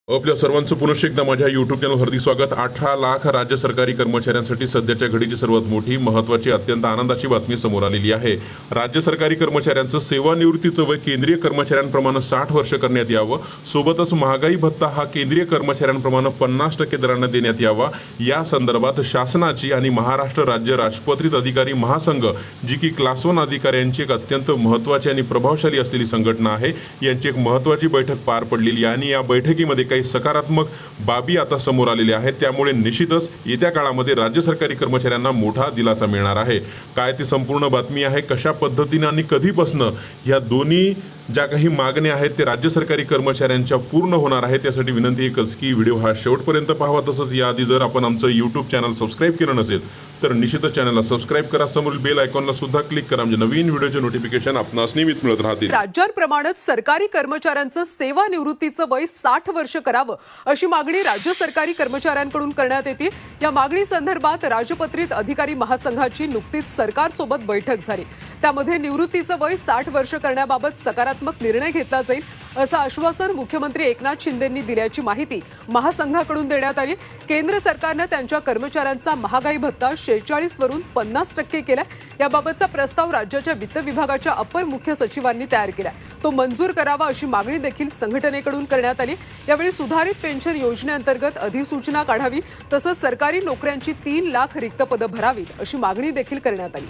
आपल्या सर्वांचं पुनश्च एकदा माझ्या यूट्यूब चॅनल हार्दिक स्वागत। 18 लाख राज्य सरकारी कर्मचाऱ्यांसाठी सध्याच्या घडीची सर्वात मोठी महत्त्वाची अत्यंत आनंदाची बातमी समोर आलेली आहे। राज्य सरकारी कर्मचाऱ्यांचं सेवानिवृत्तीचं वय केंद्रीय कर्मचाऱ्यांप्रमाणे 60 वर्ष करण्यात यावं। सोबतच महागाई भत्ता हा केंद्रीय कर्मचाऱ्यांप्रमाणे 50% दराने देण्यात यावा। या संदर्भात शासनाची आणि महाराष्ट्र राज्य राजपत्रित अधिकारी महासंघ जी की क्लास 1 अधिकाऱ्यांची एक अत्यंत महत्त्वाची आणि प्रभावशाली असलेली संघटना आहे, यांची एक महत्त्वाची बैठक पार पडलेली आहे आणि या बैठकीमध्ये सकारात्मक बाबी आता समोर आलेल्या आहेत। त्यामुळे निश्चितच येत्या काळामध्ये राज्य सरकारी कर्मचाऱ्यांना मोठा दिलासा मिळणार आहे। काय ती संपूर्ण बातमी आहे, कशा पद्धतीने आणि कधीपासून या दोन्ही ज्या काही मागण्या आहेत ते राज्य सरकारी कर्मचाऱ्यांच्या पूर्ण होणार आहे, त्यासाठी विनंती एकच की व्हिडिओ हा शेवटपर्यंत पाहावा। तसंच याआधी जर आपण आमचं यूट्यूब चॅनल सबस्क्राईब केलं नसेल तर निश्चितच चॅनलला सबस्क्राईब करा, समोरील बेल आयकॉनला सुद्धा क्लिक करा, म्हणजे नवीन व्हिडिओचे नोटिफिकेशन आपणास नेहमीच मिळत राहतील। राज्यांप्रमाणेच सरकारी कर्मचाऱ्यांचं सेवानिवृत्तीचं वय 60 वर्ष करावं अशी मागणी राज्य सरकारी कर्मचाऱ्यांकडून करण्यात येते। या मागणी संदर्भात राजपत्रित अधिकारी महासंघाची नुकतीच सरकारसोबत बैठक झाली। त्यामध्ये निवृत्तीचं वय 60 वर्ष करण्याबाबत सकारात्मक निर्णय घेतला जाईल असं आश्वासन मुख्यमंत्री एकनाथ शिंदेंनी दिल्याची माहिती महासंघाकडून देण्यात आली। केंद्र सरकारने त्यांच्या कर्मचाऱ्यांचा महागाई भत्ता 46 वरून 50% केला। याबाबतचा प्रस्ताव राज्याच्या वित्त विभागाच्या अपर मुख्य सचिवांनी तयार केला। तो मंजूर करावा अशी मागणी देखील संघटनेकडून करण्यात आली। यावेळी सुधारित पेन्शन योजनेअंतर्गत अधिसूचना काढावी, तसंच सरकारी नोकऱ्यांची 3 लाख रिक्त पदं भरावीत अशी मागणी देखील करण्यात आली।